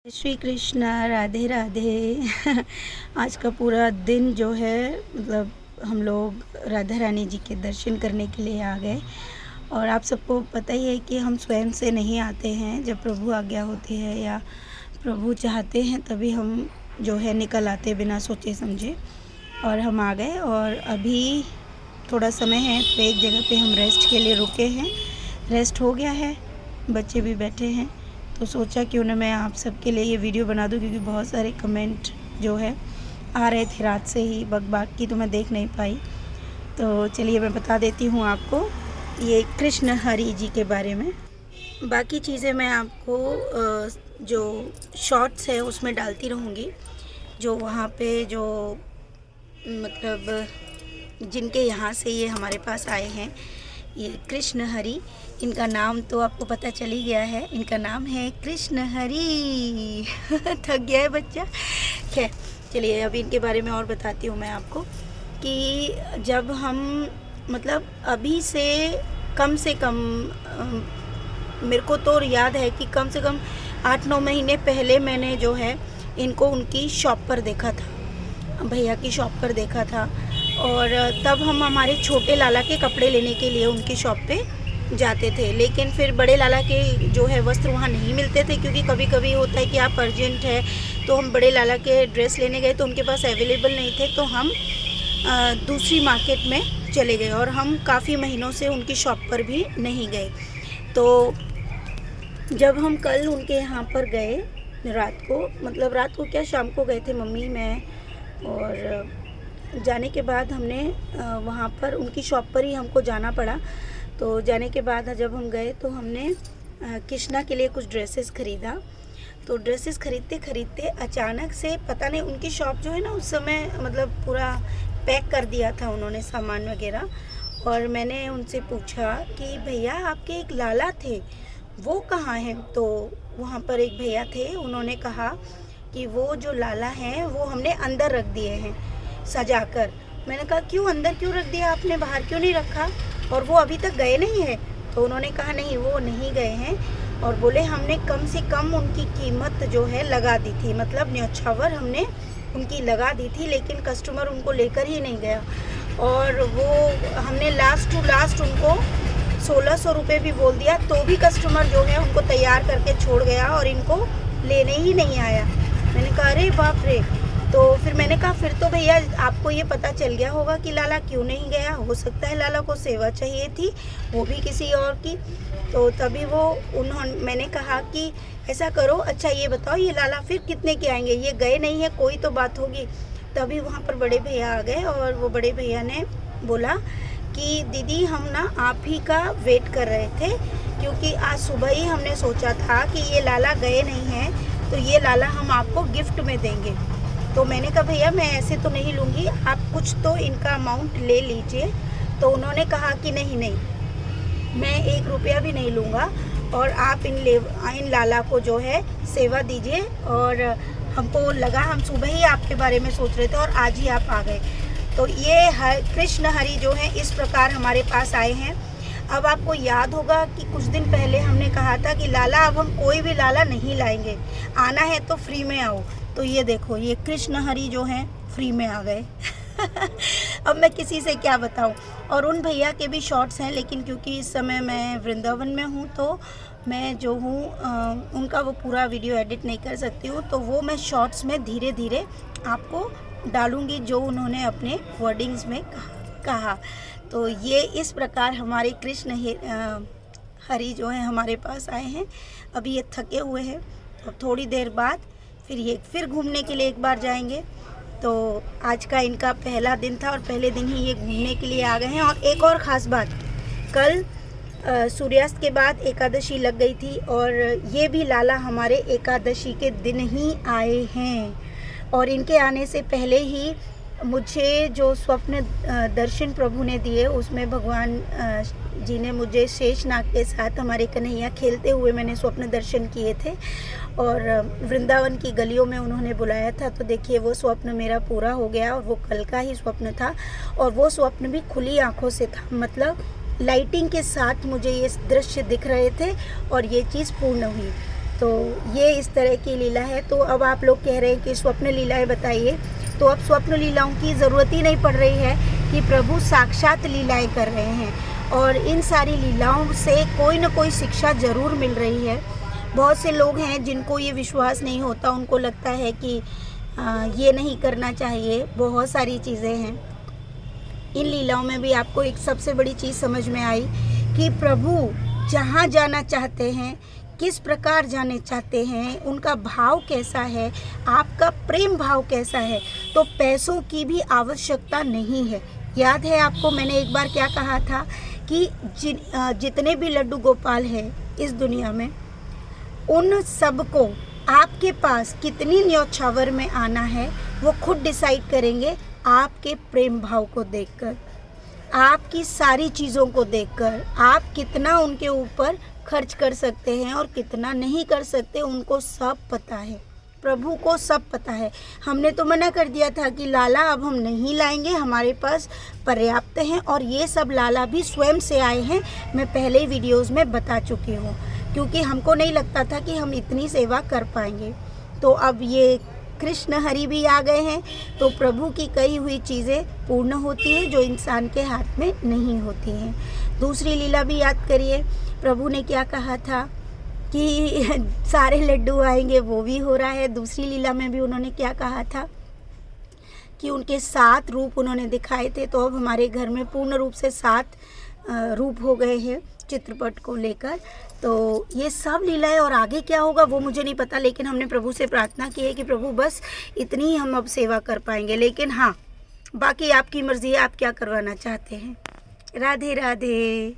श्री कृष्णा, राधे राधे। आज का पूरा दिन जो है मतलब हम लोग राधा रानी जी के दर्शन करने के लिए आ गए। और आप सबको पता ही है कि हम स्वयं से नहीं आते हैं, जब प्रभु आज्ञा होती है या प्रभु चाहते हैं तभी हम जो है निकल आते बिना सोचे समझे। और हम आ गए और अभी थोड़ा समय है तो एक जगह पे हम रेस्ट के लिए रुके हैं। रेस्ट हो गया है, बच्चे भी बैठे हैं, तो सोचा क्यों ना मैं आप सबके लिए ये वीडियो बना दूं, क्योंकि बहुत सारे कमेंट जो है आ रहे थे रात से ही, बाकी तो मैं देख नहीं पाई। तो चलिए मैं बता देती हूँ आपको ये कृष्ण हरि जी के बारे में। बाकी चीज़ें मैं आपको जो शॉर्ट्स है उसमें डालती रहूँगी, जो वहाँ पे जो मतलब जिनके यहाँ से ये हमारे पास आए हैं, ये कृष्ण हरि, इनका नाम तो आपको पता चल ही गया है, इनका नाम है कृष्ण हरि। थक गया है बच्चा। खैर चलिए अभी इनके बारे में और बताती हूँ मैं आपको कि जब हम मतलब अभी से कम मेरे को तो याद है कि कम से कम 8-9 महीने पहले मैंने जो है इनको उनकी शॉप पर देखा था, भैया की शॉप पर देखा था। और तब हम हमारे छोटे लाला के कपड़े लेने के लिए उनकी शॉप पे जाते थे, लेकिन फिर बड़े लाला के जो है वस्त्र वहाँ नहीं मिलते थे, क्योंकि कभी कभी होता है कि आप अर्जेंट है तो हम बड़े लाला के ड्रेस लेने गए तो उनके पास अवेलेबल नहीं थे, तो हम दूसरी मार्केट में चले गए और हम काफ़ी महीनों से उनकी शॉप पर भी नहीं गए। तो जब हम कल उनके यहाँ पर गए रात को, मतलब रात को क्या शाम को गए थे मम्मी मैं, और जाने के बाद हमने वहाँ पर उनकी शॉप पर ही हमको जाना पड़ा। तो जाने के बाद जब हम गए तो हमने कृष्णा के लिए कुछ ड्रेसेस ख़रीदा। तो ड्रेसेस ख़रीदते ख़रीदते अचानक से पता नहीं, उनकी शॉप जो है ना उस समय मतलब पूरा पैक कर दिया था उन्होंने सामान वगैरह। और मैंने उनसे पूछा कि भैया आपके एक लाला थे वो कहाँ हैं? तो वहाँ पर एक भैया थे, उन्होंने कहा कि वो जो लाला हैं वो हमने अंदर रख दिए हैं सजाकर। मैंने कहा क्यों अंदर क्यों रख दिया आपने, बाहर क्यों नहीं रखा, और वो अभी तक गए नहीं है? तो उन्होंने कहा नहीं वो नहीं गए हैं, और बोले हमने कम से कम उनकी कीमत जो है लगा दी थी, मतलब न्यौछावर हमने उनकी लगा दी थी, लेकिन कस्टमर उनको लेकर ही नहीं गया। और वो हमने लास्ट टू लास्ट उनको 1600 रुपये भी बोल दिया, तो भी कस्टमर जो है उनको तैयार करके छोड़ गया और इनको लेने ही नहीं आया। मैंने कहा अरे बाप रे। तो फिर मैंने कहा फिर तो भैया आपको ये पता चल गया होगा कि लाला क्यों नहीं गया, हो सकता है लाला को सेवा चाहिए थी, वो भी किसी और की। तो तभी मैंने कहा कि ऐसा करो, अच्छा ये बताओ ये लाला फिर कितने के आएंगे, ये गए नहीं है कोई तो बात होगी। तभी वहाँ पर बड़े भैया आ गए और वो बड़े भैया ने बोला कि दीदी हम ना आप ही का वेट कर रहे थे, क्योंकि आज सुबह ही हमने सोचा था कि ये लाला गए नहीं हैं, तो ये लाला हम आपको गिफ्ट में देंगे। तो मैंने कहा भैया मैं ऐसे तो नहीं लूँगी, आप कुछ तो इनका अमाउंट ले लीजिए। तो उन्होंने कहा कि नहीं मैं 1 रुपया भी नहीं लूँगा, और आप इन लाला को जो है सेवा दीजिए। और हमको लगा हम सुबह ही आपके बारे में सोच रहे थे और आज ही आप आ गए। तो ये कृष्ण हरि जो है इस प्रकार हमारे पास आए हैं। अब आपको याद होगा कि कुछ दिन पहले हमने कहा था कि लाला अब हम कोई भी लाला नहीं लाएंगे, आना है तो फ्री में आओ। तो ये देखो ये कृष्ण हरि जो हैं फ्री में आ गए। अब मैं किसी से क्या बताऊं। और उन भैया के भी शॉर्ट्स हैं, लेकिन क्योंकि इस समय मैं वृंदावन में हूं तो मैं जो हूं उनका वो पूरा वीडियो एडिट नहीं कर सकती हूं, तो वो मैं शॉर्ट्स में धीरे धीरे आपको डालूंगी जो उन्होंने अपने वर्डिंग्स में कहा। तो ये इस प्रकार हमारे कृष्ण हरि जो हैं हमारे पास आए हैं। अभी ये थके हुए हैं, अब थोड़ी देर बाद फिर घूमने के लिए एक बार जाएंगे। तो आज का इनका पहला दिन था और पहले दिन ही ये घूमने के लिए आ गए हैं। और एक और ख़ास बात, कल सूर्यास्त के बाद एकादशी लग गई थी और ये भी लाला हमारे एकादशी के दिन ही आए हैं। और इनके आने से पहले ही मुझे जो स्वप्न दर्शन प्रभु ने दिए, उसमें भगवान जी ने मुझे शेषनाग के साथ हमारे कन्हैया खेलते हुए मैंने स्वप्न दर्शन किए थे, और वृंदावन की गलियों में उन्होंने बुलाया था। तो देखिए वो स्वप्न मेरा पूरा हो गया, और वो कल का ही स्वप्न था, और वो स्वप्न भी खुली आँखों से था, मतलब लाइटिंग के साथ मुझे ये दृश्य दिख रहे थे और ये चीज़ पूर्ण हुई। तो ये इस तरह की लीला है। तो अब आप लोग कह रहे हैं कि स्वप्न लीलाएं बताइए, तो अब स्वप्न लीलाओं की ज़रूरत ही नहीं पड़ रही है कि प्रभु साक्षात लीलाएं कर रहे हैं, और इन सारी लीलाओं से कोई ना कोई शिक्षा ज़रूर मिल रही है। बहुत से लोग हैं जिनको ये विश्वास नहीं होता, उनको लगता है कि ये नहीं करना चाहिए, बहुत सारी चीज़ें हैं। इन लीलाओं में भी आपको एक सबसे बड़ी चीज़ समझ में आई कि प्रभु जहाँ जाना चाहते हैं, किस प्रकार जाने चाहते हैं, उनका भाव कैसा है, आपका प्रेम भाव कैसा है। तो पैसों की भी आवश्यकता नहीं है। याद है आपको मैंने एक बार क्या कहा था कि जितने भी लड्डू गोपाल हैं इस दुनिया में, उन सबको आपके पास कितनी न्यौछावर में आना है वो खुद डिसाइड करेंगे, आपके प्रेम भाव को देखकर, आपकी सारी चीज़ों को देखकर। आप कितना उनके ऊपर खर्च कर सकते हैं और कितना नहीं कर सकते, उनको सब पता है, प्रभु को सब पता है। हमने तो मना कर दिया था कि लाला अब हम नहीं लाएंगे, हमारे पास पर्याप्त हैं, और ये सब लाला भी स्वयं से आए हैं, मैं पहले ही वीडियोज़ में बता चुकी हूँ, क्योंकि हमको नहीं लगता था कि हम इतनी सेवा कर पाएंगे। तो अब ये कृष्ण हरि भी आ गए हैं, तो प्रभु की कही हुई चीज़ें पूर्ण होती हैं जो इंसान के हाथ में नहीं होती हैं। दूसरी लीला भी याद करिए, प्रभु ने क्या कहा था कि सारे लड्डू आएंगे, वो भी हो रहा है। दूसरी लीला में भी उन्होंने क्या कहा था कि उनके 7 रूप उन्होंने दिखाए थे, तो अब हमारे घर में पूर्ण रूप से 7 रूप हो गए हैं चित्रपट को लेकर। तो ये सब लीलाएं, और आगे क्या होगा वो मुझे नहीं पता, लेकिन हमने प्रभु से प्रार्थना की है कि प्रभु बस इतनी ही हम अब सेवा कर पाएंगे, लेकिन हाँ बाकी आपकी मर्ज़ी है, आप क्या करवाना चाहते हैं। राधे राधे।